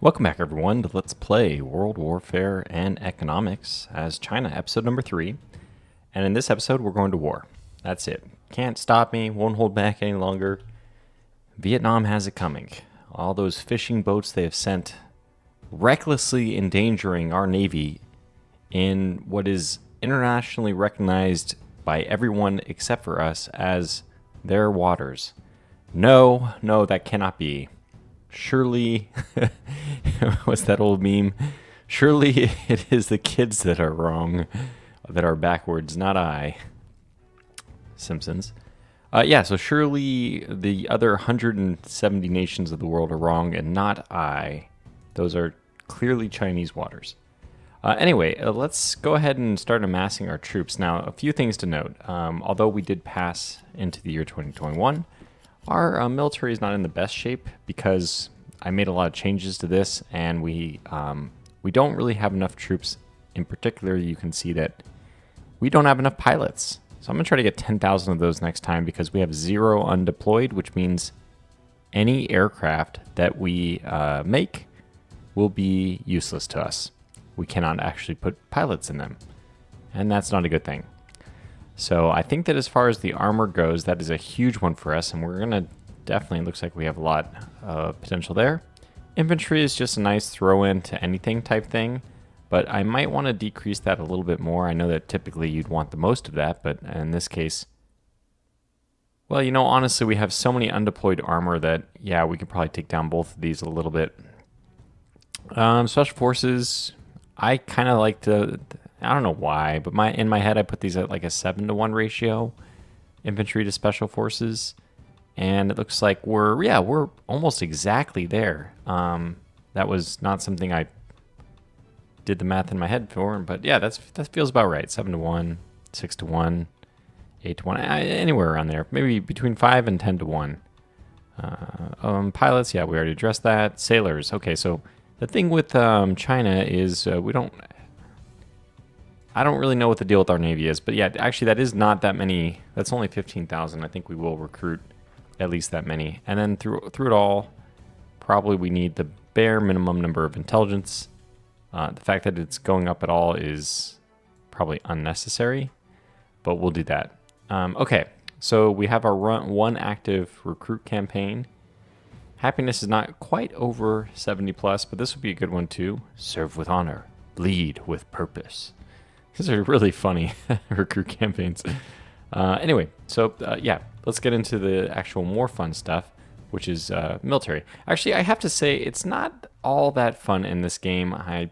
Welcome back, everyone, to Let's Play World Warfare and Economics as China, episode number 3. And in this episode, we're going to war. That's it. Can't stop me, won't hold back any longer. Vietnam has it coming. All those fishing boats they have sent recklessly endangering our Navy in what is internationally recognized by everyone except for us as their waters. No, that cannot be. Surely, what's that old meme? Surely it is the kids that are wrong, that are backwards, not I. Simpsons. So surely the other 170 nations of the world are wrong and not I. Those are clearly Chinese waters. Anyway, let's go ahead and start amassing our troops. Now, a few things to note. Although we did pass into the year 2021, our military is not in the best shape because I made a lot of changes to this, and we don't really have enough troops. In particular, you can see that we don't have enough pilots. So I'm going to try to get 10,000 of those next time because we have 0 undeployed, which means any aircraft that we make will be useless to us. We cannot actually put pilots in them, and that's not a good thing. So I think that as far as the armor goes, that is a huge one for us, and we're going to definitely, looks like we have a lot of potential there. Infantry is just a nice throw-in to anything type thing, but I might want to decrease that a little bit more. I know that typically you'd want the most of that, but in this case, well, honestly, we have so many undeployed armor that, yeah, we could probably take down both of these a little bit. Special Forces, I kind of like to... I don't know why, but in my head I put these at like a 7-to-1 ratio, infantry to special forces, and it looks like we're almost exactly there. That was not something I did the math in my head for, but yeah, that feels about right. 7-to-1, 6-to-1, 8-to-1, anywhere around there, maybe between 5 and 10-to-1. Pilots, yeah, we already addressed that. Sailors, okay, so the thing with China is I don't really know what the deal with our Navy is, but yeah, actually that is not that many. That's only 15,000. I think we will recruit at least that many. And then through it all, probably we need the bare minimum number of intelligence. The fact that it's going up at all is probably unnecessary, but we'll do that. Okay, so we have our one active recruit campaign. Happiness is not quite over 70 plus, but this would be a good one too. Serve with honor, bleed with purpose. These are really funny recruit campaigns. Anyway, so yeah, let's get into the actual more fun stuff, which is military. Actually, I have to say, it's not all that fun in this game. I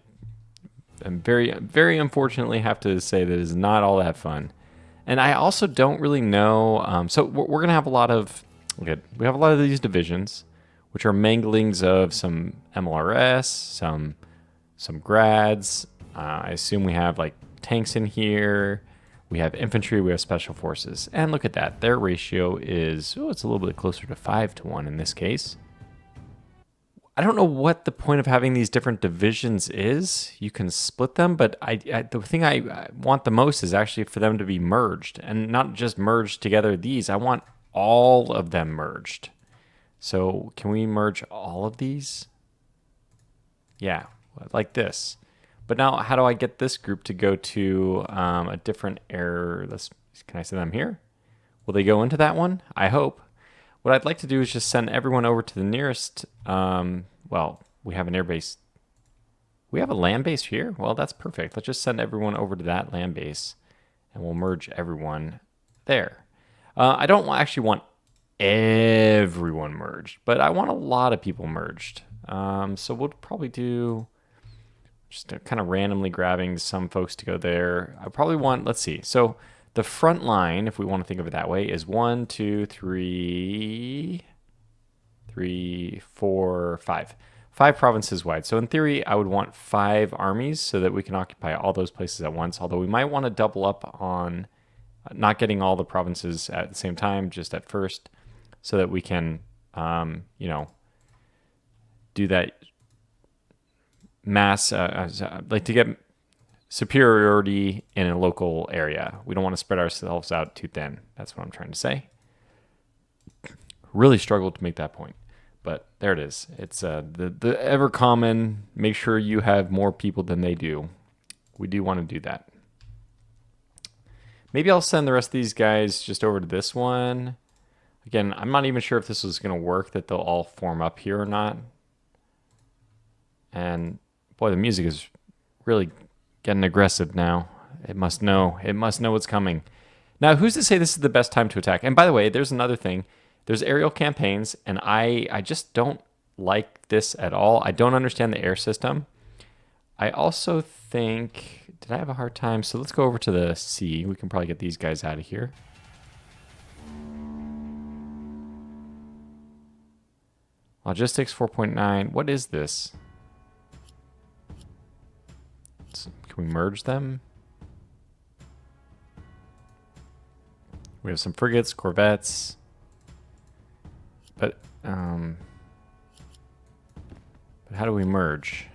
am very, very unfortunately have to say that it is not all that fun. And I also don't really know. So we're going to have a lot of, we have a lot of these divisions, which are manglings of some MLRS, some grads. I assume we have like tanks in here, we have infantry, we have special forces, and look at that, their ratio is it's a little bit closer to 5-to-1 in this case. I don't know what the point of having these different divisions is. You can split them, but the thing I want the most is actually for them to be merged, and not just merged together. I want all of them merged. So can we merge all of these? Yeah, like this. But now, how do I get this group to go to a different air? Can I send them here? Will they go into that one? I hope. What I'd like to do is just send everyone over to the nearest. Well, we have an air base. We have a land base here? Well, that's perfect. Let's just send everyone over to that land base, and we'll merge everyone there. I don't actually want everyone merged, but I want a lot of people merged. So we'll probably do... just kind of randomly grabbing some folks to go there. I probably want, let's see. So the front line, if we want to think of it that way, is 1, 2, 3, 4, 5. 5 provinces wide. So in theory, I would want 5 armies so that we can occupy all those places at once. Although we might want to double up on not getting all the provinces at the same time, just at first, so that we can, do that mass, like to get superiority in a local area. We don't want to spread ourselves out too thin. That's what I'm trying to say. Really struggled to make that point. But there it is. It's the ever common. Make sure you have more people than they do. We do want to do that. Maybe I'll send the rest of these guys just over to this one. Again, I'm not even sure if this is going to work, that they'll all form up here or not. And boy, the music is really getting aggressive now. It must know. It must know what's coming. Now, who's to say this is the best time to attack? And by the way, there's another thing. There's aerial campaigns, and I just don't like this at all. I don't understand the air system. I also think... Did I have a hard time? So let's go over to the sea. We can probably get these guys out of here. Logistics 4.9. What is this? Can we merge them? We have some frigates, corvettes. But how do we merge?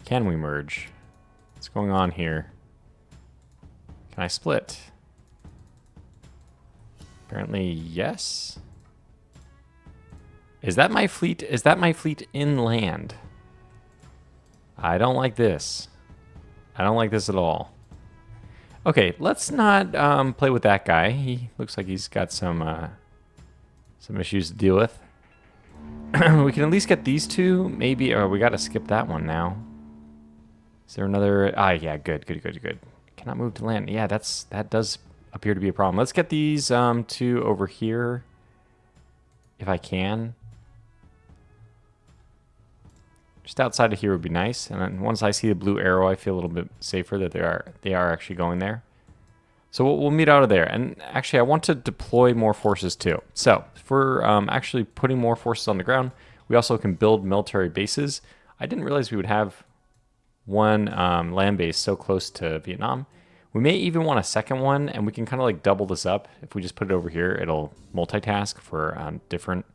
Can we merge? What's going on here? Can I split? Apparently, yes. Is that my fleet? Is that my fleet inland? I don't like this. I don't like this at all. Okay, let's not play with that guy. He looks like he's got some issues to deal with. We can at least get these two. Maybe, or we got to skip that one now. Is there another? Ah, yeah, good. Cannot move to land. Yeah, that does appear to be a problem. Let's get these two over here, if I can. Just outside of here would be nice. And then once I see the blue arrow, I feel a little bit safer that they are actually going there. So we'll meet out of there. And actually, I want to deploy more forces too. So for actually putting more forces on the ground, we also can build military bases. I didn't realize we would have one land base so close to Vietnam. We may even want a second one, and we can kind of like double this up. If we just put it over here, it'll multitask for different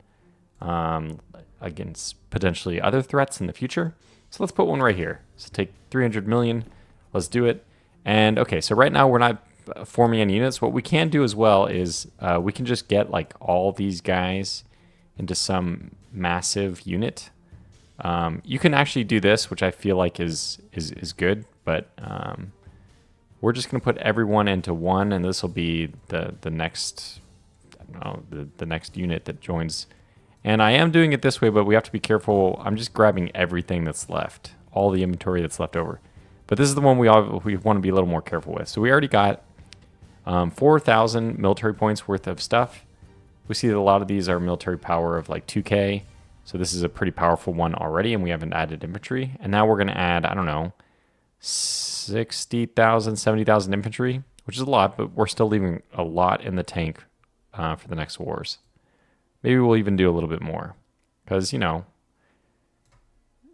against potentially other threats in the future. So let's put one right here. So take 300 million. Let's do it. And okay, so right now we're not forming any units. What we can do as well is we can just get like all these guys into some massive unit. You can actually do this, which I feel like is good, but we're just going to put everyone into one, and this will be the next, I don't know, the next unit that joins. And I am doing it this way, but we have to be careful. I'm just grabbing everything that's left, all the inventory that's left over. But this is the one we want to be a little more careful with. So we already got 4,000 military points worth of stuff. We see that a lot of these are military power of like 2K. So this is a pretty powerful one already, and we haven't added infantry. And now we're going to add, I don't know, 60,000, 70,000 infantry, which is a lot, but we're still leaving a lot in the tank for the next wars. Maybe we'll even do a little bit more because, you know,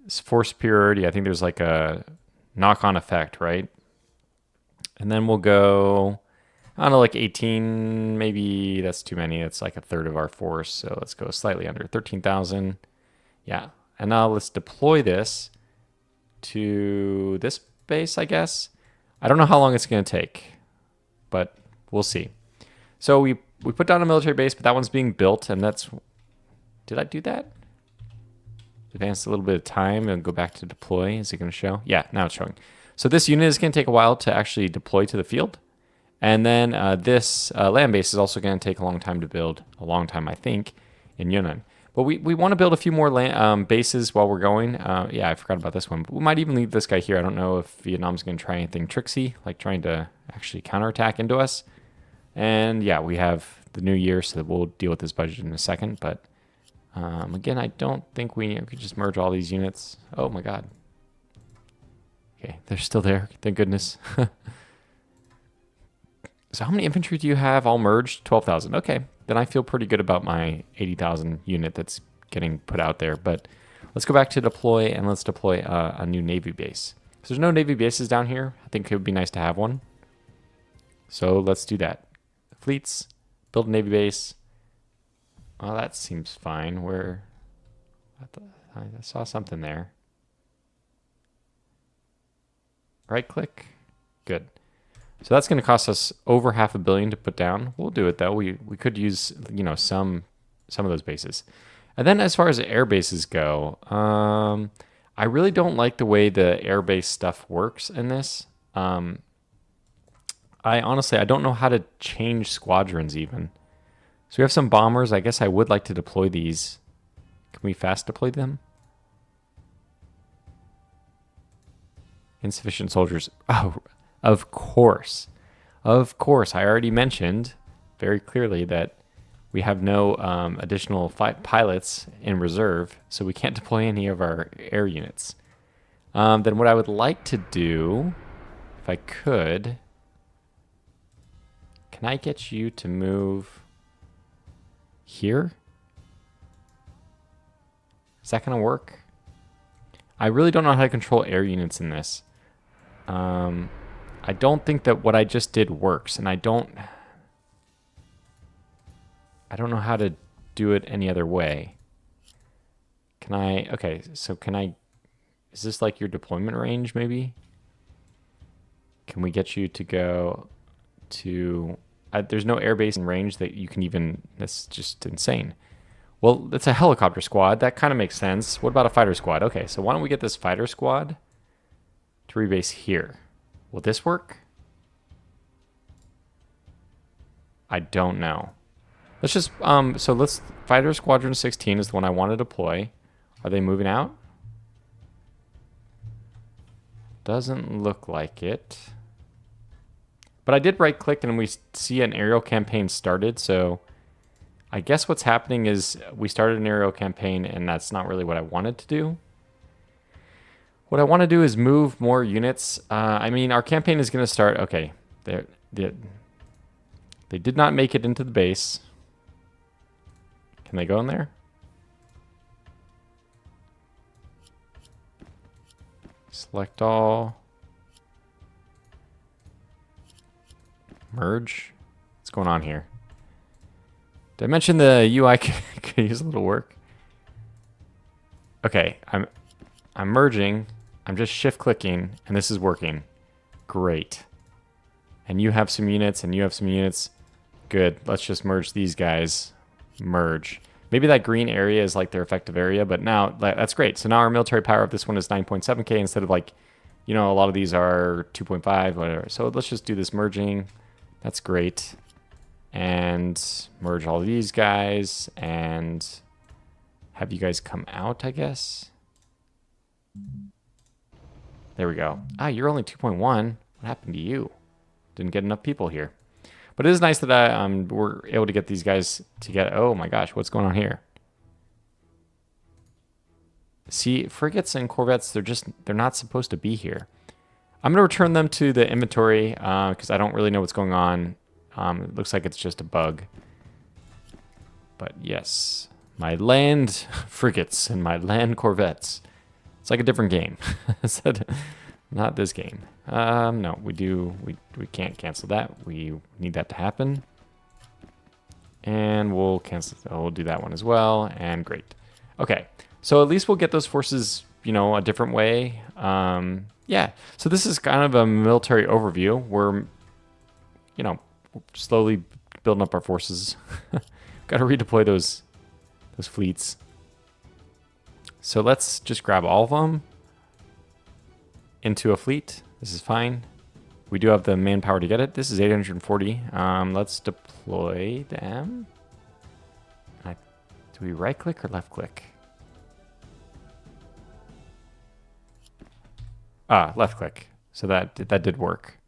force superiority, I think there's like a knock-on effect, right? And then we'll go, I don't know, like 18, maybe that's too many. It's like a third of our force. So let's go slightly under 13,000. Yeah. And now let's deploy this to this base, I guess. I don't know how long it's going to take, but we'll see. So we put down a military base, but that one's being built, and that's... Did I do that? Advance a little bit of time and go back to deploy. Is it going to show? Yeah, now it's showing. So this unit is going to take a while to actually deploy to the field. And then this land base is also going to take a long time to build. A long time, I think, in Yunnan. But we want to build a few more land, bases while we're going. Yeah, I forgot about this one. But we might even leave this guy here. I don't know if Vietnam's going to try anything tricksy, like trying to actually counterattack into us. And yeah, we have the new year, so we'll deal with this budget in a second. But again, I don't think we could just merge all these units. Oh my God. Okay, they're still there. Thank goodness. So how many infantry do you have all merged? 12,000. Okay, then I feel pretty good about my 80,000 unit that's getting put out there. But let's go back to deploy, and let's deploy a new Navy base. So there's no Navy bases down here. I think it would be nice to have one. So let's do that. Fleets, build a Navy base. Oh, that seems fine. I saw something there. Right click. Good. So that's going to cost us over $500 million to put down. We'll do it though. We could use, you know, some some of those bases. And then as far as air bases go, I really don't like the way the air base stuff works in this. I honestly, I don't know how to change squadrons even. So we have some bombers. I guess I would like to deploy these. Can we fast deploy them? Insufficient soldiers. Oh, of course. Of course. I already mentioned very clearly that we have no additional pilots in reserve, so we can't deploy any of our air units. Then what I would like to do, if I could, can I get you to move here? Is that going to work? I really don't know how to control air units in this. I don't think that what I just did works, and I don't know how to do it any other way. Can I, okay, so can I, is this like your deployment range maybe? Can we get you to go to, there's no airbase in range that you can even, that's just insane. Well, it's a helicopter squad. That kind of makes sense. What about a fighter squad? Okay, so why don't we get this fighter squad to rebase here? Will this work? I don't know. Let's just, so let's, Fighter Squadron 16 is the one I want to deploy. Are they moving out? Doesn't look like it. But I did right click and we see an aerial campaign started, so I guess what's happening is we started an aerial campaign and that's not really what I wanted to do. What I want to do is move more units. I mean, our campaign is going to start, okay, they did not make it into the base. Can they go in there? Select all. Merge. What's going on here? Did I mention the UI could use a little work? Okay, I'm merging. I'm just shift clicking and this is working. Great. And you have some units and you have some units. Good. Let's just merge these guys. Merge. Maybe that green area is like their effective area, but now that's great. So now our military power of this one is 9.7K instead of like, you know, a lot of these are 2.5, whatever. So let's just do this merging. That's great. And merge all of these guys and have you guys come out, I guess. There we go. Ah, you're only 2.1. What happened to you? Didn't get enough people here. But it is nice that we're able to get these guys together. Oh my gosh, what's going on here? See, frigates and corvettes, they're not supposed to be here. I'm going to return them to the inventory because I don't really know what's going on. It looks like it's just a bug. But yes, my land frigates and my land corvettes. It's like a different game. Not this game. No, we can't cancel that. We need that to happen. And we'll cancel, we'll do that one as well. And great. Okay, so at least we'll get those forces, you know, a different way. Yeah, so this is kind of a military overview. We're, you know, slowly building up our forces. Got to redeploy those fleets. So let's just grab all of them into a fleet. This is fine. We do have the manpower to get it. This is 840. Let's deploy them. Do we right click or left click? Ah, left click. So that did work.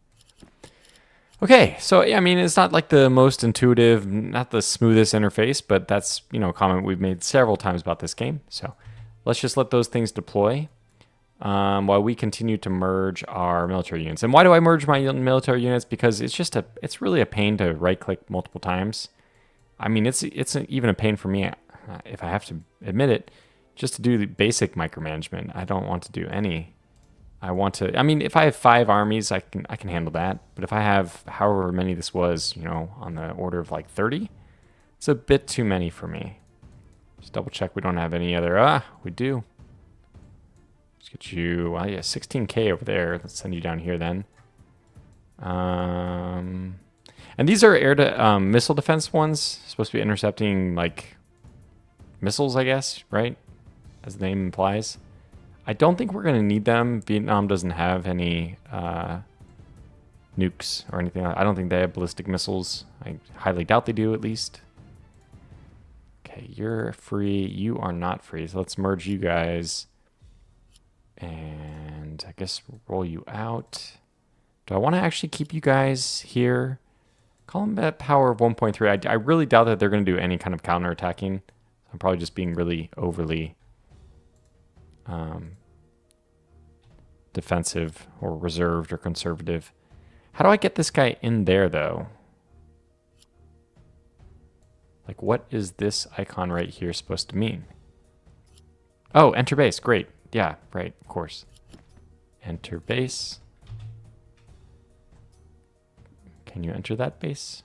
Okay, so yeah, I mean, it's not like the most intuitive, not the smoothest interface, but that's, you know, a comment we've made several times about this game. So let's just let those things deploy while we continue to merge our military units. And why do I merge my military units? Because it's really a pain to right click multiple times. I mean, it's even a pain for me, if I have to admit it, just to do the basic micromanagement. I don't want to do any. I mean, if I have 5 armies, I can handle that. But if I have however many this was, you know, on the order of like 30, it's a bit too many for me. Just double check we don't have any other, we do. Let's get you, well, yeah, 16K over there. Let's send you down here then. And these are air to missile defense ones. Supposed to be intercepting like missiles, I guess, right? As the name implies. I don't think we're going to need them. Vietnam doesn't have any nukes or anything. I don't think they have ballistic missiles. I highly doubt they do, at least. Okay, you're free. You are not free. So let's merge you guys. And I guess roll you out. Do I want to actually keep you guys here? Combat power of 1.3. I really doubt that they're going to do any kind of counterattacking. I'm probably just being really overly defensive or reserved or conservative. How do I get this guy in there, though? Like, what is this icon right here supposed to mean? Oh, enter base. Great. Yeah, right. Of course. Enter base. Can you enter that base?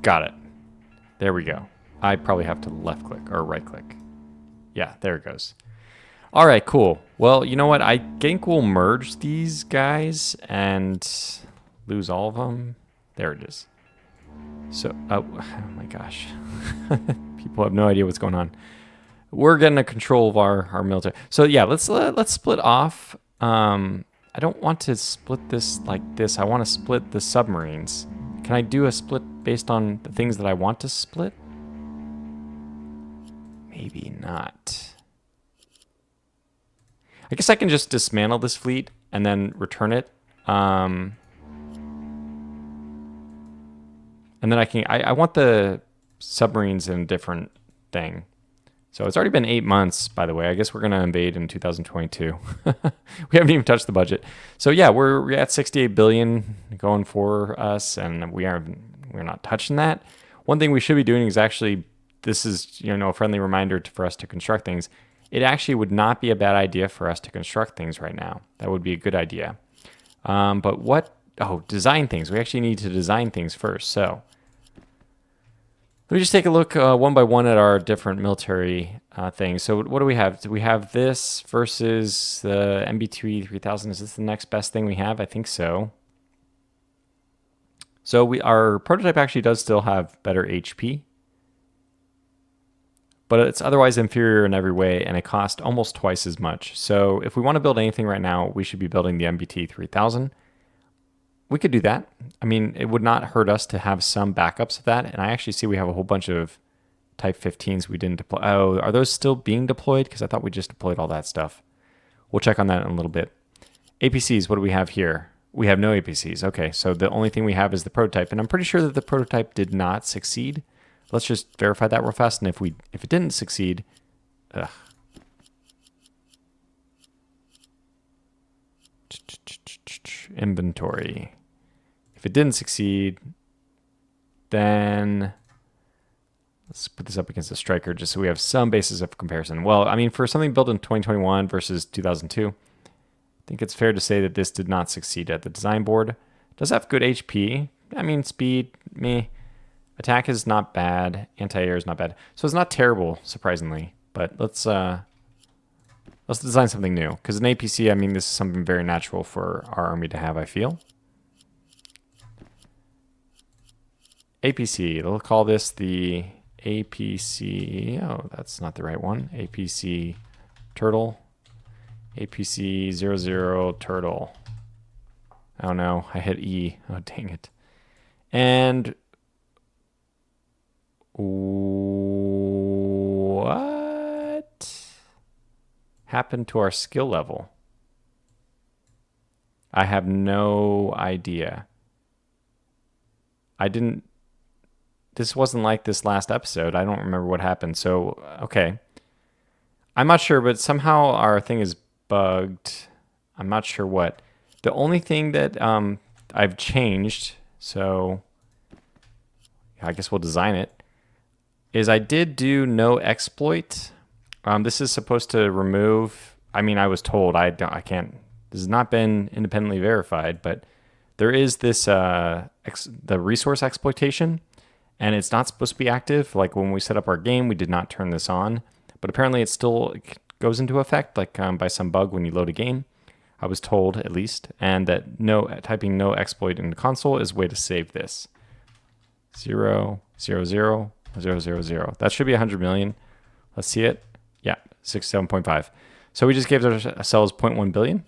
Got it. There we go. I probably have to left click or right click. Yeah, there it goes. All right, cool. Well, you know what? I think we'll merge these guys and lose all of them. There it is. So, oh my gosh. People have no idea what's going on. We're getting a control of our military. So yeah, let's split off. I don't want to split this like this. I want to split the submarines. Can I do a split based on the things that I want to split? Maybe not. I guess I can just dismantle this fleet and then return it. And then I want the submarines in a different thing. So it's already been 8 months, by the way. I guess we're going to invade in 2022. We haven't even touched the budget. So yeah, we're at 68 billion going for us, and we're not touching that. One thing we should be doing is actually, this is a friendly reminder for us to construct things. It actually would not be a bad idea for us to construct things right now. That would be a good idea. But what? Oh, design things. We actually need to design things first. So let me just take a look one by one at our different military things. So what do we have? Do we have this versus the MB2 3000? Is this the next best thing we have? I think so. So our prototype actually does still have better HP, but it's otherwise inferior in every way, and it costs almost twice as much. So if we want to build anything right now, we should be building the MBT 3000. We could do that. I mean, it would not hurt us to have some backups of that. And I actually see we have a whole bunch of Type 15s we didn't deploy. Oh, are those still being deployed? Because I thought we just deployed all that stuff. We'll check on that in a little bit. APCs, what do we have here? We have no APCs. Okay, so the only thing we have is the prototype. And I'm pretty sure that the prototype did not succeed. Let's just verify that real fast. And if it didn't succeed, inventory. If it didn't succeed, then let's put this up against a striker just so we have some basis of comparison. Well, I mean, for something built in 2021 versus 2002, I think it's fair to say that this did not succeed at the design board. It does have good HP. I mean, speed, meh. Attack is not bad. Anti-air is not bad. So it's not terrible, surprisingly. But let's design something new. Because an APC, I mean, this is something very natural for our army to have, I feel. APC, they'll call this the APC, oh, that's not the right one. APC turtle. APC 00 turtle. Oh no, I hit E. Oh, dang it. And what happened to our skill level? I have no idea. This wasn't like this last episode. I don't remember what happened. So, okay. I'm not sure, but somehow our thing is bugged. I'm not sure what. The only thing that I've changed, so I guess we'll design it, is I did do no exploit. This is supposed to remove, I mean, I was told, I can't, this has not been independently verified, but there is this, the resource exploitation, and it's not supposed to be active. Like when we set up our game, we did not turn this on, but apparently it still goes into effect, like by some bug when you load a game. I was told, at least, and that typing no exploit into console is a way to save this. 0, 0, 0, 000. That should be 100 million. Let's see it. Yeah, 67.5. So we just gave ourselves 0.1 billion.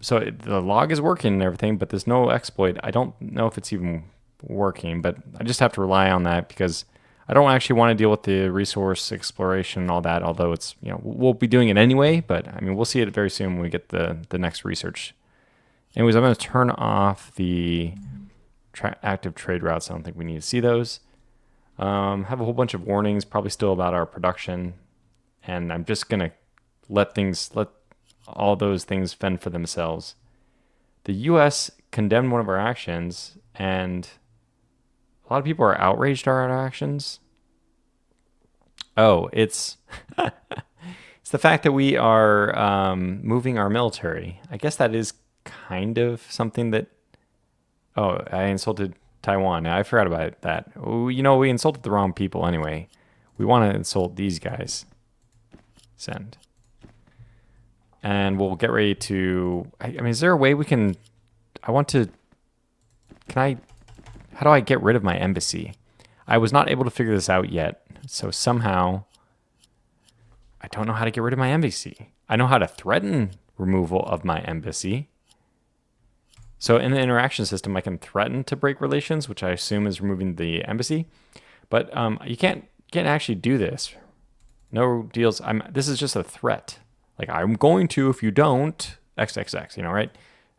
So the log is working and everything, but there's no exploit. I don't know if it's even working, but I just have to rely on that because I don't actually want to deal with the resource exploration and all that, although it's, we'll be doing it anyway, but I mean, we'll see it very soon when we get the next research. Anyways, I'm going to turn off the active trade routes. I don't think we need to see those. Have a whole bunch of warnings, probably still about our production, and I'm just going to let all those things fend for themselves. The U.S. condemned one of our actions, and a lot of people are outraged at our actions. Oh, it's it's the fact that we are moving our military. I guess that is kind of something that... Oh, I insulted Taiwan. I forgot about that. We insulted the wrong people anyway. We want to insult these guys. Send. And we'll get ready to... I mean, is there a way we can... How do I get rid of my embassy? I was not able to figure this out yet. So somehow, I don't know how to get rid of my embassy. I know how to threaten removal of my embassy. So in the interaction system, I can threaten to break relations, which I assume is removing the embassy. But you can't actually do this. No deals. This is just a threat. Like, I'm going to if you don't, XXX, right?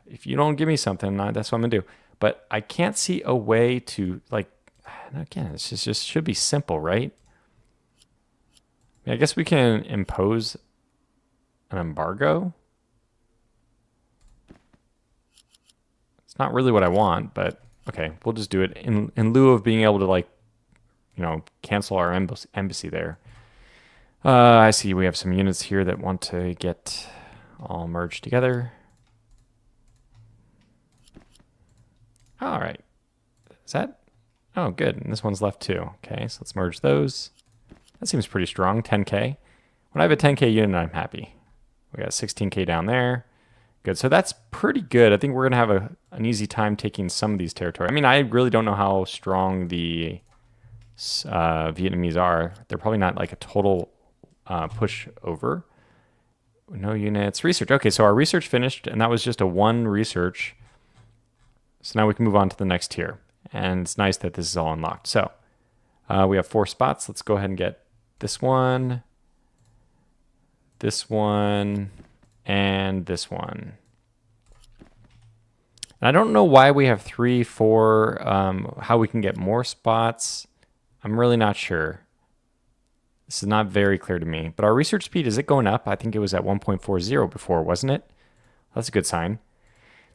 If you don't give me something, that's what I'm going to do. But I can't see a way to, again, it's just should be simple, right? I guess we can impose an embargo. It's not really what I want, but okay, we'll just do it in lieu of being able to cancel our embassy there. I see we have some units here that want to get all merged together. All right. Is that? Oh, good. And this one's left too. Okay, so let's merge those. That seems pretty strong, 10K. When I have a 10K unit, I'm happy. We got 16K down there. Good. So that's pretty good. I think we're going to have an easy time taking some of these territory. I mean, I really don't know how strong the Vietnamese are. They're probably not like a total push over. No units. Research. Okay, so our research finished, and that was just a one research. So now we can move on to the next tier. And it's nice that this is all unlocked. So we have 4 spots. Let's go ahead and get this one, and this one. And I don't know why we have 3, 4, how we can get more spots. I'm really not sure. This is not very clear to me. But our research speed, is it going up? I think it was at 1.40 before, wasn't it? That's a good sign.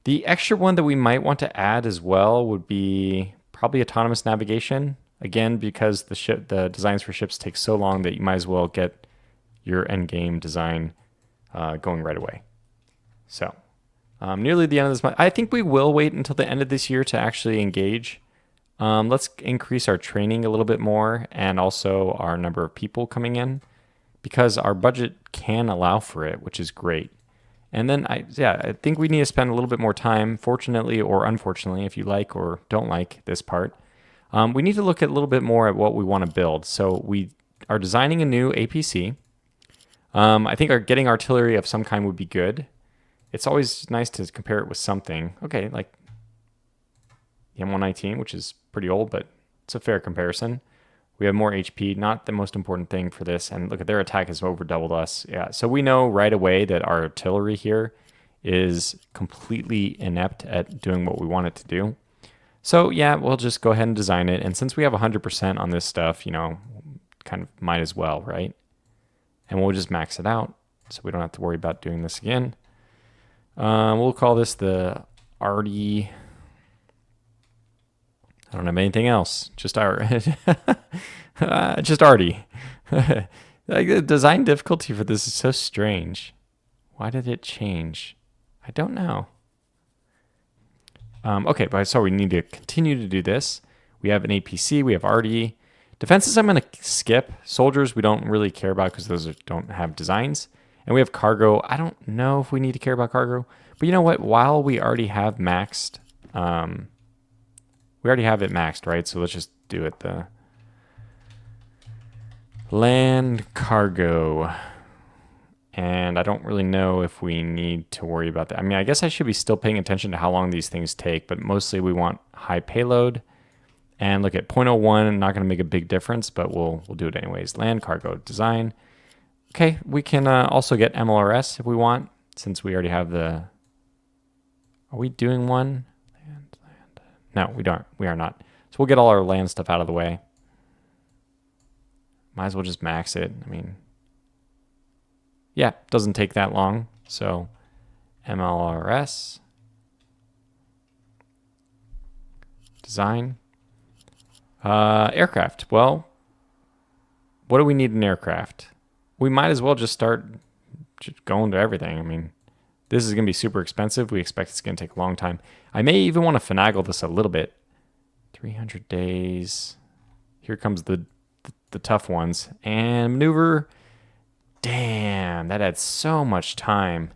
The extra one that we might want to add as well would be probably autonomous navigation. Again, because the designs for ships take so long that you might as well get your end game design going right away. So nearly the end of this month. I think we will wait until the end of this year to actually engage. Let's increase our training a little bit more and also our number of people coming in because our budget can allow for it, which is great. And then I think we need to spend a little bit more time, fortunately or unfortunately, if you like or don't like this part. We need to look at a little bit more at what we want to build. So we are designing a new APC. I think getting artillery of some kind would be good. It's always nice to compare it with something. Okay, like the M119, which is pretty old, but it's a fair comparison. We have more HP, not the most important thing for this. And look at their attack has over doubled us. Yeah, so we know right away that our artillery here is completely inept at doing what we want it to do. So yeah, we'll just go ahead and design it. And since we have 100% on this stuff, kind of might as well, right? And we'll just max it out so we don't have to worry about doing this again. We'll call this the RD. I don't have anything else. Just just Artie. Like the design difficulty for this is so strange. Why did it change? I don't know. Okay, but so we need to continue to do this. We have an APC. We have RD. Defenses I'm going to skip. Soldiers we don't really care about because those don't have designs. And we have cargo. I don't know if we need to care about cargo. But you know what? While we already have maxed... we already have it maxed, right? So let's just do it Land cargo. And I don't really know if we need to worry about that. I mean, I guess I should be still paying attention to how long these things take, but mostly we want high payload. And look at 0.01, not going to make a big difference, but we'll do it anyways. Land cargo design. Okay, we can also get MLRS if we want, since we already have the... Are we doing one? Land. No, we don't. We are not. So we'll get all our land stuff out of the way. Might as well just max it. I mean, yeah, doesn't take that long. So MLRS. Design. Aircraft. Well, what do we need in aircraft? We might as well just start going to everything. I mean, this is going to be super expensive. We expect it's going to take a long time. I may even want to finagle this a little bit. 300 days. Here comes the tough ones. And maneuver. Damn, that adds so much time.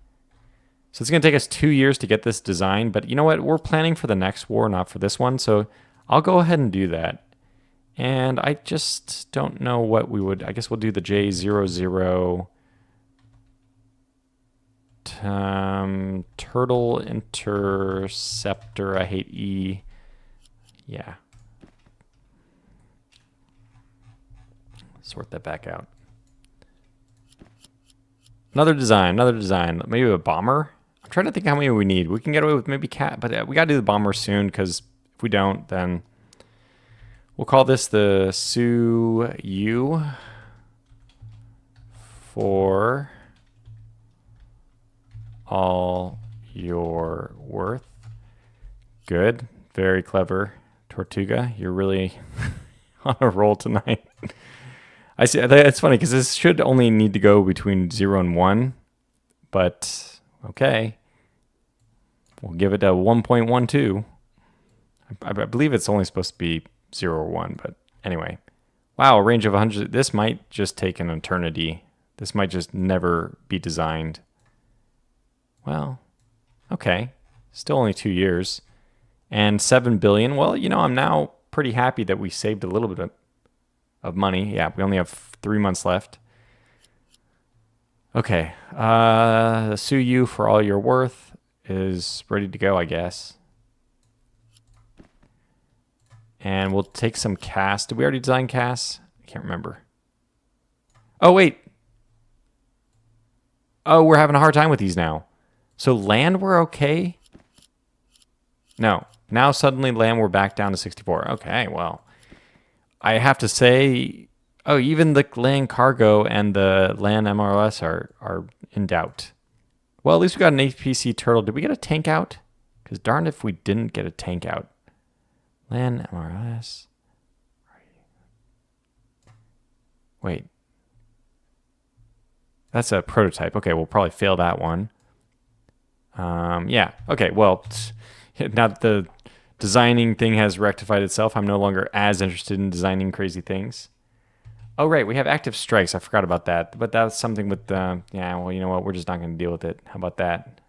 So it's going to take us 2 years to get this design. But you know what? We're planning for the next war, not for this one. So I'll go ahead and do that. And I just don't know what we would... I guess we'll do the J00... Turtle Interceptor. I hate E. Yeah. Sort that back out. Another design. Maybe a bomber. I'm trying to think how many we need. We can get away with maybe cat, but we got to do the bomber soon, because if we don't, then we'll call this the Su-U for all your worth. Good. Very clever. Tortuga, you're really on a roll tonight. I see. It's funny because this should only need to go between 0 and 1, but okay. We'll give it a 1.12. I believe it's only supposed to be 0 or 1, but anyway. Wow, a range of 100. This might just take an eternity. This might just never be designed. Well, okay. Still only 2 years. And 7 billion. Well, you know, I'm now pretty happy that we saved a little bit of money. Yeah, we only have 3 months left. Okay. The Su-U for all your worth is ready to go, I guess. And we'll take some CAS. Did we already design CAS? I can't remember. Oh, wait. Oh, we're having a hard time with these now. So land, we're okay? No. Now suddenly land, we're back down to 64. Okay, well. I have to say, oh, even the land cargo and the land MRS are in doubt. Well, at least we got an APC turtle. Did we get a tank out? Because darn if we didn't get a tank out. Land MRS. Wait. That's a prototype. Okay, we'll probably fail that one. Yeah. Okay, well, now that the designing thing has rectified itself, I'm no longer as interested in designing crazy things. Oh, right, we have active strikes. I forgot about that. But that's something with, yeah, well, you know what? We're just not going to deal with it. How about that?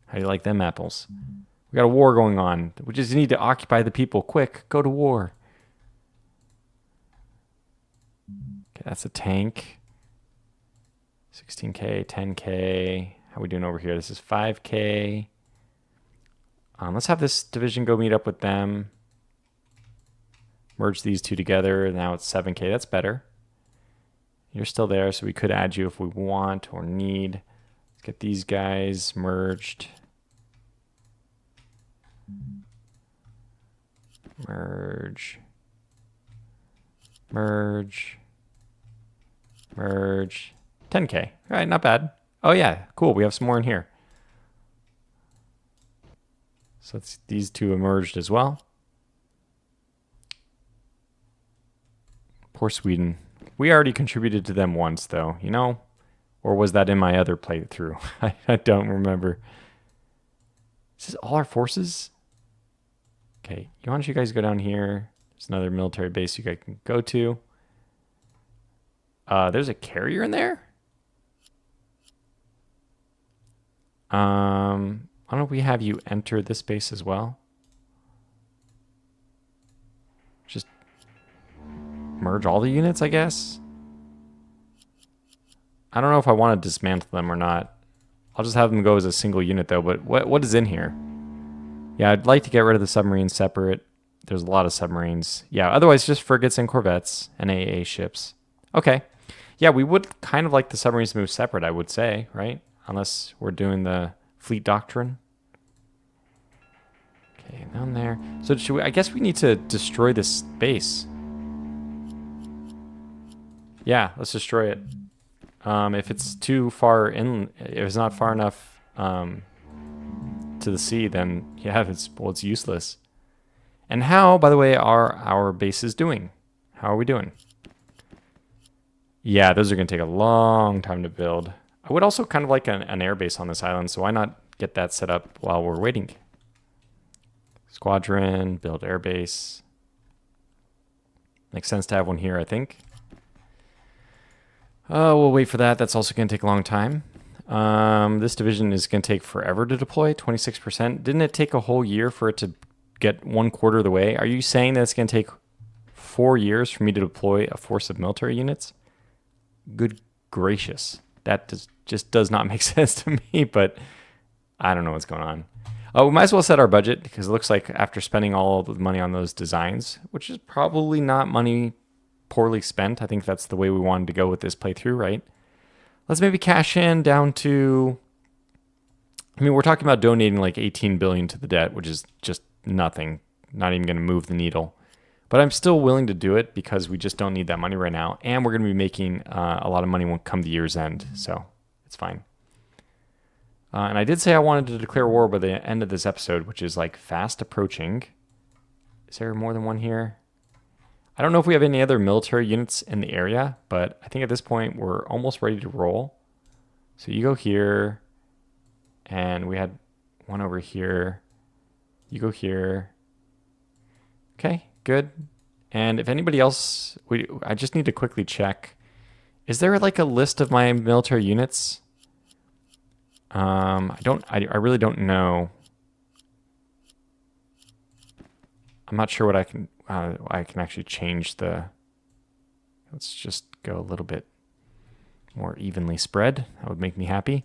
How do you like them apples? We got a war going on. We just need to occupy the people. Quick, go to war. Okay, that's a tank. 16K, 10K. How are we doing over here? This is 5K. Let's have this division go meet up with them. Merge these two together. Now it's 7K. That's better. You're still there, so we could add you if we want or need. Let's get these guys merged. Merge. Merge. Merge. 10K. All right, not bad. Oh, yeah, cool. We have some more in here. So these two emerged as well. Poor Sweden. We already contributed to them once, though, you know? Or was that in my other playthrough? I don't remember. Is this all our forces? Okay, why don't you guys go down here? There's another military base you guys can go to. There's a carrier in there? Why don't we have you enter this base as well? Just merge all the units, I guess. I don't know if I want to dismantle them or not. I'll just have them go as a single unit though. But what is in here? Yeah, I'd like to get rid of the submarines separate. There's a lot of submarines. Yeah, otherwise just frigates and corvettes and AA ships. Okay. Yeah, we would kind of like the submarines to move separate, I would say, right? Unless we're doing the fleet doctrine. Okay, down there. So should we, I guess we need to destroy this base. Yeah, let's destroy it. If it's too far in, if it's not far enough to the sea, then yeah, it's useless. And how, by the way, are our bases doing? How are we doing? Yeah, those are going to take a long time to build. I would also kind of like an air base on this island, so why not get that set up while we're waiting? Squadron, build air base. Makes sense to have one here, I think. We'll wait for that. That's also going to take a long time. This division is going to take forever to deploy, 26%. Didn't it take a whole year for it to get 1/4 of the way? Are you saying that it's going to take 4 years for me to deploy a force of military units? Good gracious. That just does not make sense to me, but I don't know what's going on. We might as well set our budget because it looks like after spending all of the money on those designs, which is probably not money poorly spent. I think that's the way we wanted to go with this playthrough, right? Let's maybe cash in down to, I mean, we're talking about donating like 18 billion to the debt, which is just nothing, not even going to move the needle. But I'm still willing to do it because we just don't need that money right now. And we're going to be making a lot of money when come the year's end. So it's fine. And I did say I wanted to declare war by the end of this episode, which is like fast approaching. Is there more than one here? I don't know if we have any other military units in the area, but I think at this point we're almost ready to roll. So you go here, and we had one over here. You go here. Okay, good. And if anybody else, I just need to quickly check. Is there like a list of my military units? I really don't know. I'm not sure what I can actually change the, let's just go a little bit more evenly spread. That would make me happy.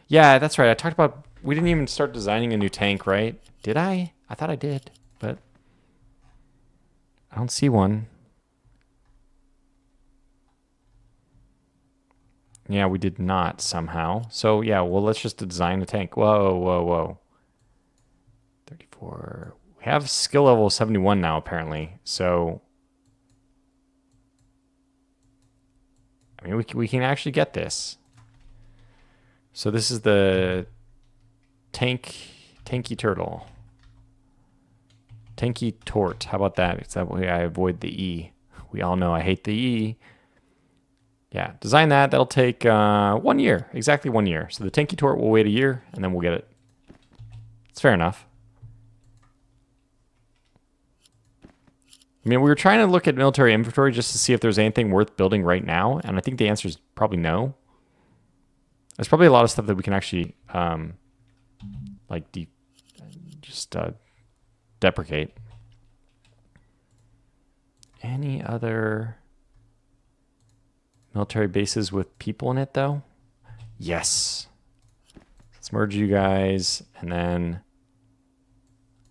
Yeah, that's right. I talked about, we didn't even start designing a new tank, right? Did I? I thought I did, but I don't see one. Yeah, we did not somehow. So yeah, well, let's just design a tank. Whoa, whoa, whoa. 34. We have skill level 71 now, apparently. So, I mean, we can actually get this. So this is the tanky turtle. Tanky tort. How about that? It's that way I avoid the E. We all know I hate the E. Yeah, design that. That'll take 1 year. Exactly 1 year. So the tanky tort will wait a year, and then we'll get it. It's fair enough. I mean, we were trying to look at military inventory just to see if there's anything worth building right now, and I think the answer is probably no. There's probably a lot of stuff that we can actually deprecate. Any other military bases with people in it, though? Yes. Let's merge you guys, and then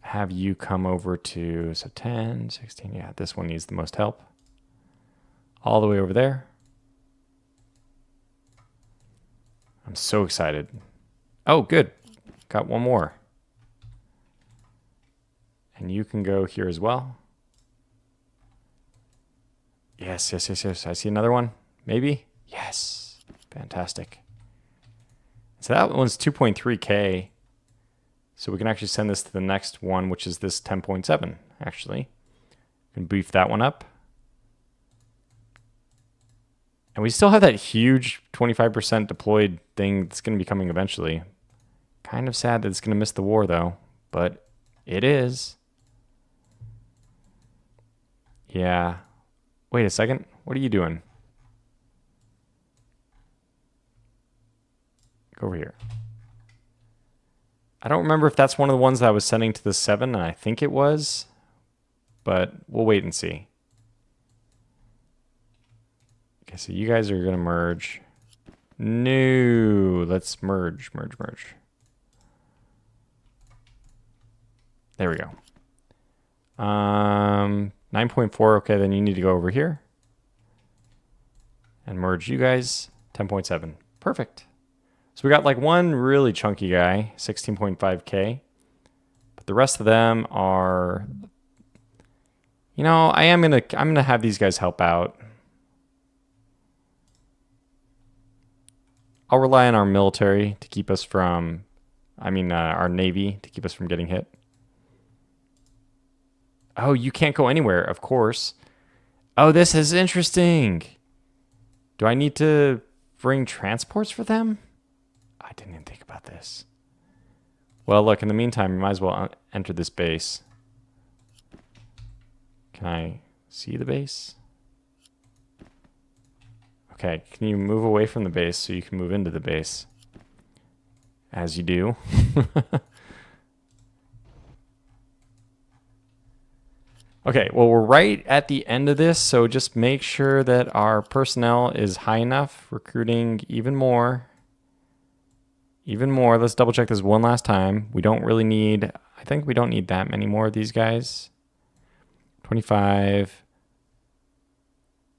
have you come over to, so 10, 16, yeah, this one needs the most help. All the way over there. I'm so excited. Oh, good. Got one more. And you can go here as well. Yes, yes, yes, yes. I see another one. Maybe? Yes. Fantastic. So that one's 2.3K. So we can actually send this to the next one, which is this 10.7, actually. We can beef that one up. And we still have that huge 25% deployed thing that's going to be coming eventually. Kind of sad that it's going to miss the war, though. But it is. Yeah. Wait a second. What are you doing? Go over here. I don't remember if that's one of the ones that I was sending to the 7, and I think it was. But we'll wait and see. Okay, so you guys are going to merge. No. Let's merge. 9.4. Okay, then you need to go over here and merge you guys. 10.7. Perfect. So we got like one really chunky guy, 16.5K. But the rest of them are, I'm gonna have these guys help out. I'll rely on our military to keep us from, our Navy to keep us from getting hit. Oh, you can't go anywhere, of course. Oh, this is interesting. Do I need to bring transports for them? I didn't even think about this. Well, look, in the meantime, you might as well enter this base. Can I see the base? Okay, can you move away from the base so you can move into the base? As you do. Okay, well, we're right at the end of this, so just make sure that our personnel is high enough, recruiting even more. Even more. Let's double check this one last time. We don't really need, I think we don't need that many more of these guys. 25.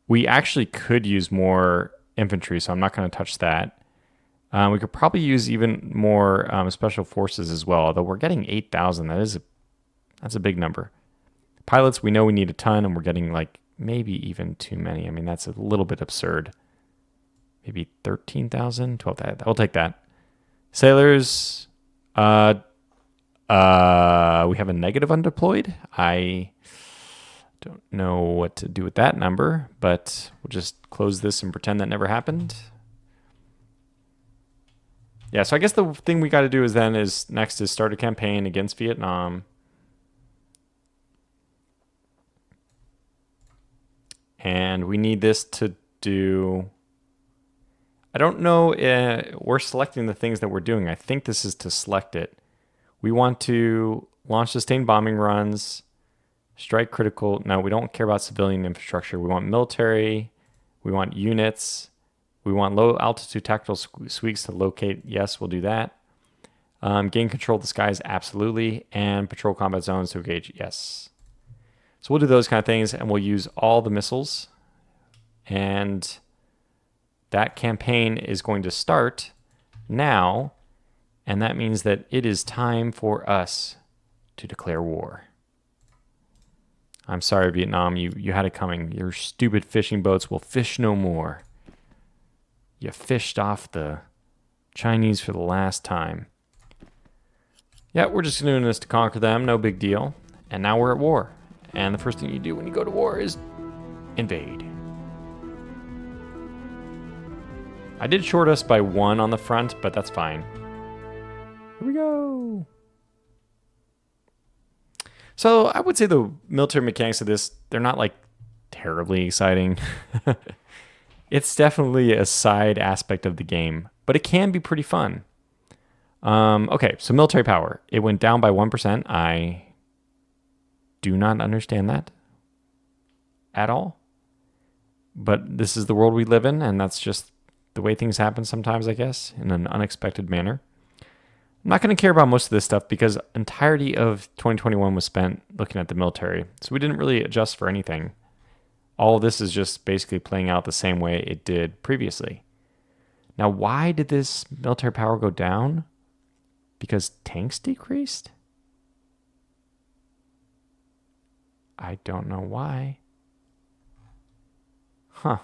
We actually could use more infantry, so I'm not going to touch that. We could probably use even more special forces as well, although we're getting 8,000. That's a big number. Pilots, we know we need a ton, and we're getting like maybe even too many. I mean, that's a little bit absurd. Maybe 13,000, 12,000. We'll take that. Sailors, we have a negative undeployed. I don't know what to do with that number, but we'll just close this and pretend that never happened. Yeah, so I guess the thing we got to do next is start a campaign against Vietnam. And we need this to do, I don't know, we're selecting the things that we're doing. I think this is to select it. We want to launch sustained bombing runs, strike critical. No, we don't care about civilian infrastructure. We want military. We want units. We want low altitude tactical sweeps to locate. Yes, we'll do that. Gain control of the skies, absolutely. And patrol combat zones to engage. Yes. So we'll do those kind of things, and we'll use all the missiles. And that campaign is going to start now, and that means that it is time for us to declare war. I'm sorry, Vietnam, you had it coming. Your stupid fishing boats will fish no more. You fished off the Chinese for the last time. Yeah, we're just doing this to conquer them, no big deal. And now we're at war. And the first thing you do when you go to war is invade. I did short us by 1 on the front, but that's fine. Here we go. So I would say the military mechanics of this, they're not like terribly exciting. It's definitely a side aspect of the game, but it can be pretty fun. Okay, so military power. It went down by 1%. I do not understand that at all. But this is the world we live in, and that's just the way things happen sometimes, I guess, in an unexpected manner. I'm not going to care about most of this stuff because entirety of 2021 was spent looking at the military. So we didn't really adjust for anything. All of this is just basically playing out the same way it did previously. Now, why did this military power go down? Because tanks decreased? I don't know why. Huh.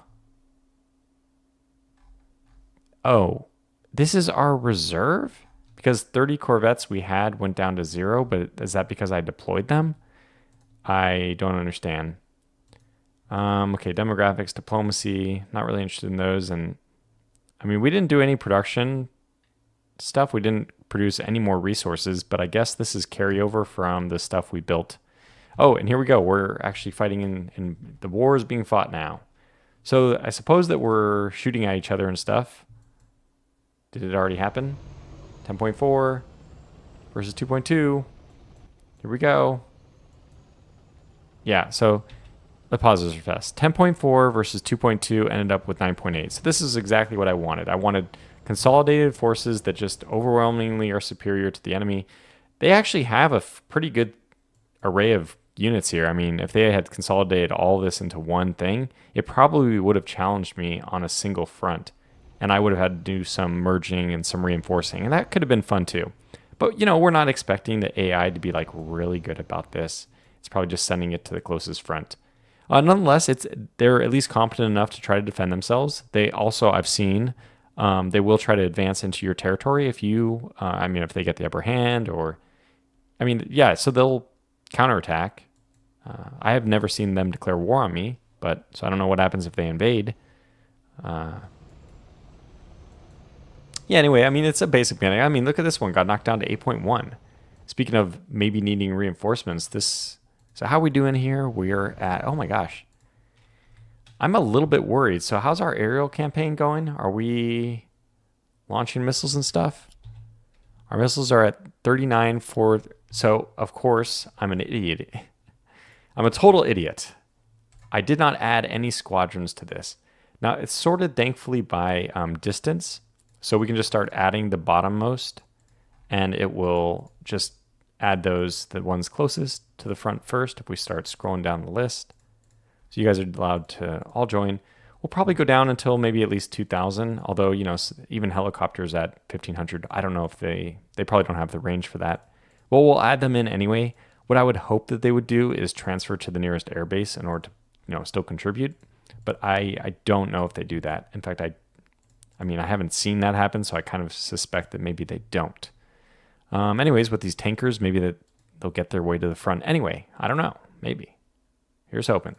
Oh, this is our reserve? Because 30 corvettes we had went down to 0, but is that because I deployed them? I don't understand. Okay, demographics, diplomacy, not really interested in those. And I mean, we didn't do any production stuff. We didn't produce any more resources, but I guess this is carryover from the stuff we built. Oh, and here we go. We're actually fighting in the war is being fought now. So I suppose that we're shooting at each other and stuff. Did it already happen? 10.4 versus 2.2. Here we go. Yeah, so the pauses are fast. 10.4 versus 2.2 ended up with 9.8. So this is exactly what I wanted. I wanted consolidated forces that just overwhelmingly are superior to the enemy. They actually have a pretty good array of units here. I mean, if they had consolidated all this into one thing, it probably would have challenged me on a single front. And I would have had to do some merging and some reinforcing. And that could have been fun too. But, we're not expecting the AI to be like really good about this. It's probably just sending it to the closest front. Nonetheless, they're at least competent enough to try to defend themselves. They also, I've seen, they will try to advance into your territory if if they get the upper hand so they'll counterattack. I have never seen them declare war on me, so I don't know what happens if they invade. Anyway, it's a basic mechanic. Look at this one, got knocked down to 8.1. Speaking of maybe needing reinforcements, so how are we doing here? We're at, oh my gosh. I'm a little bit worried. So how's our aerial campaign going? Are we launching missiles and stuff? Our missiles are at 39 for, so of course I'm an idiot. I'm a total idiot. I did not add any squadrons to this. Now it's sorted thankfully by distance. So we can just start adding the bottommost and it will just add the ones closest to the front first if we start scrolling down the list. So you guys are allowed to all join. We'll probably go down until maybe at least 2,000, although, even helicopters at 1,500, I don't know if they probably don't have the range for that. Well, we'll add them in anyway. What I would hope that they would do is transfer to the nearest airbase in order to, still contribute. But I don't know if they do that. In fact, I haven't seen that happen, so I kind of suspect that maybe they don't. Anyways, with these tankers, maybe that they'll get their way to the front. Anyway, I don't know. Maybe. Here's hoping.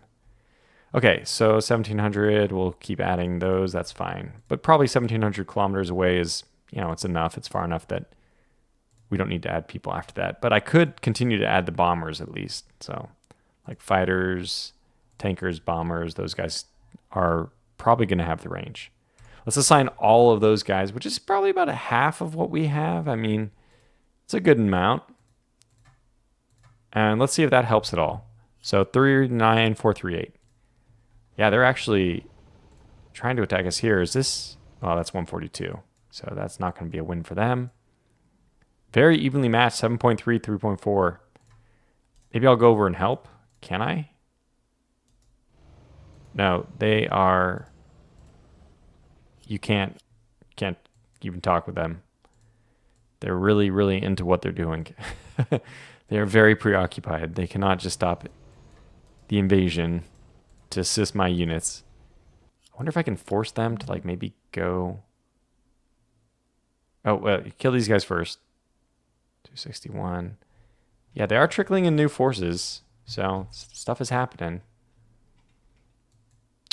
Okay, so 1,700, we'll keep adding those. That's fine. But probably 1,700 kilometers away is, it's enough. It's far enough that we don't need to add people after that. But I could continue to add the bombers at least. So like fighters, tankers, bombers, those guys are probably going to have the range. Let's assign all of those guys, which is probably about a half of what we have. It's a good amount. And let's see if that helps at all. So 39438. Yeah, they're actually trying to attack us here. Is this? Oh, that's 142. So that's not going to be a win for them. Very evenly matched, 7.3, 3.4. Maybe I'll go over and help. Can I? No, they are... You can't even talk with them. They're really, really into what they're doing. They are very preoccupied. They cannot just stop the invasion to assist my units. I wonder if I can force them to maybe go. Oh, well, kill these guys first. 261. Yeah, they are trickling in new forces, so stuff is happening.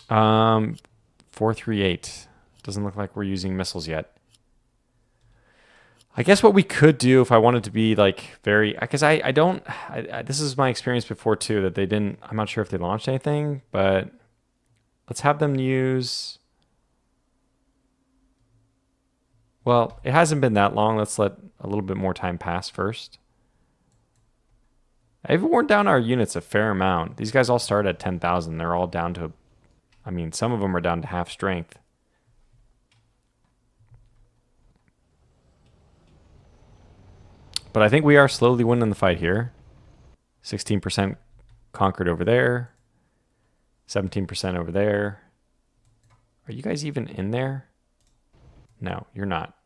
438. Doesn't look like we're using missiles yet. I guess what we could do if I wanted to be very, because I don't, this is my experience before too, that they didn't, I'm not sure if they launched anything, but let's have them use, well, it hasn't been that long. Let's let a little bit more time pass first. I've worn down our units a fair amount. These guys all start at 10,000. They're all down to, some of them are down to half strength. But I think we are slowly winning the fight here. 16% conquered over there. 17% over there. Are you guys even in there? No, you're not.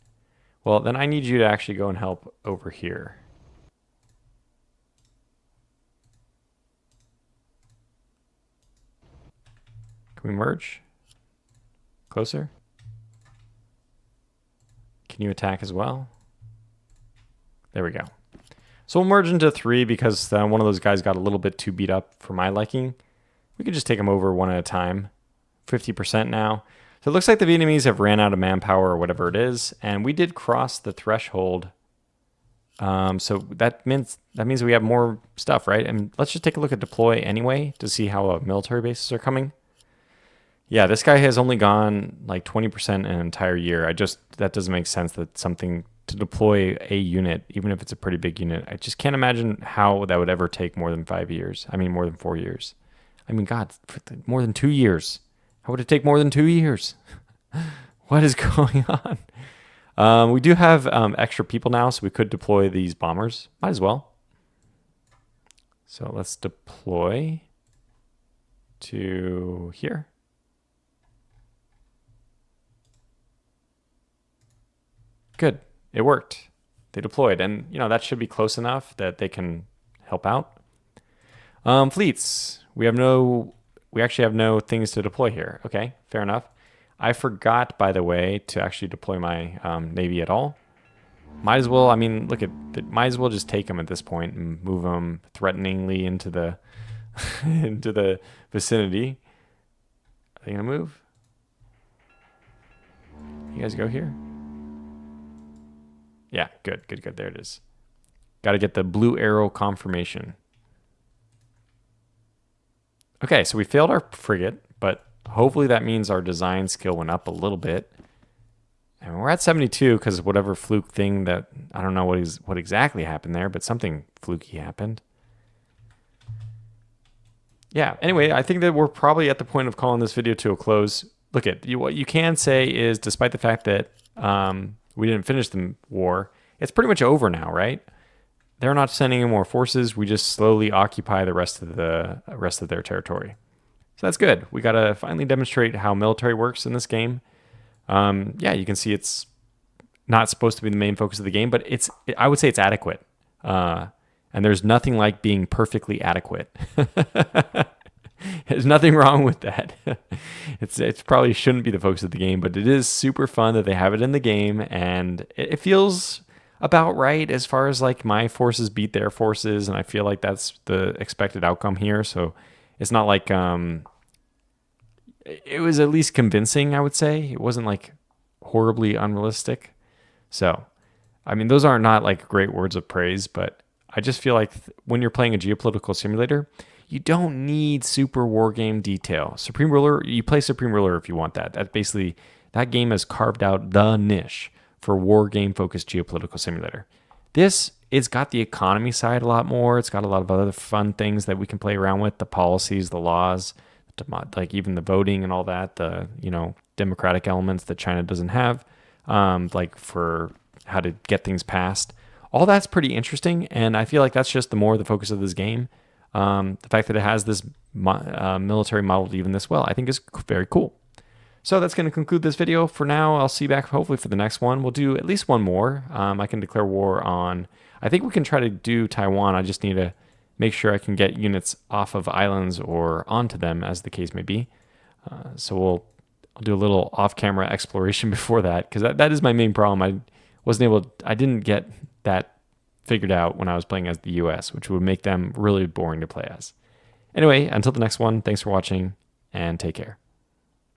Well, then I need you to actually go and help over here. Can we merge? Closer? Can you attack as well? There we go. So we'll merge into 3 because one of those guys got a little bit too beat up for my liking. We can just take them over one at a time. 50% now. So it looks like the Vietnamese have ran out of manpower or whatever it is, and we did cross the threshold. So that means we have more stuff, right? And let's just take a look at deploy anyway to see how military bases are coming. Yeah, this guy has only gone 20% in an entire year. That doesn't make sense that something to deploy a unit, even if it's a pretty big unit. I just can't imagine how that would ever take more than 5 years. More than 4 years. I mean, God, more than 2 years. How would it take more than 2 years? What is going on? We do have extra people now, so we could deploy these bombers. Might as well. So let's deploy to here. Good. It worked. They deployed, and that should be close enough that they can help out. Fleets. We actually have no things to deploy here. Okay, fair enough. I forgot, by the way, to actually deploy my Navy at all. Might as well, I mean, might as well just take them at this point and move them threateningly into the into the vicinity. Are they gonna move? You guys go here? Yeah, good. There it is. Got to get the blue arrow confirmation. Okay, so we failed our frigate, but hopefully that means our design skill went up a little bit. And we're at 72 because whatever fluke thing that, I don't know what exactly happened there, but something fluky happened. Yeah, anyway, I think that we're probably at the point of calling this video to a close. Look, what you can say is, despite the fact that we didn't finish the war, it's pretty much over now, right? They're not sending in more forces. We just slowly occupy the rest of their territory. So that's good. We got to finally demonstrate how military works in this game. Yeah, you can see it's not supposed to be the main focus of the game, but I would say it's adequate. And there's nothing like being perfectly adequate. There's nothing wrong with that. It probably shouldn't be the focus of the game, but it is super fun that they have it in the game, and it feels about right as far as like my forces beat their forces, and I feel like that's the expected outcome here. So it's not like it was at least convincing, I would say. It wasn't like horribly unrealistic. So, I mean, those are not like great words of praise, but I just feel like when you're playing a geopolitical simulator, you don't need super war game detail. Supreme Ruler, you play Supreme Ruler if you want that. That game has carved out the niche for war game focused geopolitical simulator. It's got the economy side a lot more. It's got a lot of other fun things that we can play around with, the policies, the laws, like even the voting and all that, the democratic elements that China doesn't have, like for how to get things passed. All that's pretty interesting, and I feel like that's just the focus of this game. The fact that it has this military modeled even this well, I think is very cool. So that's going to conclude this video. For now, I'll see you back hopefully for the next one. We'll do at least one more. I can declare war on, I think we can try to do Taiwan. I just need to make sure I can get units off of islands or onto them, as the case may be. So I'll do a little off-camera exploration before that, because that is my main problem. I didn't get that figured out when I was playing as the US, which would make them really boring to play as. Anyway, until the next one, thanks for watching, and take care.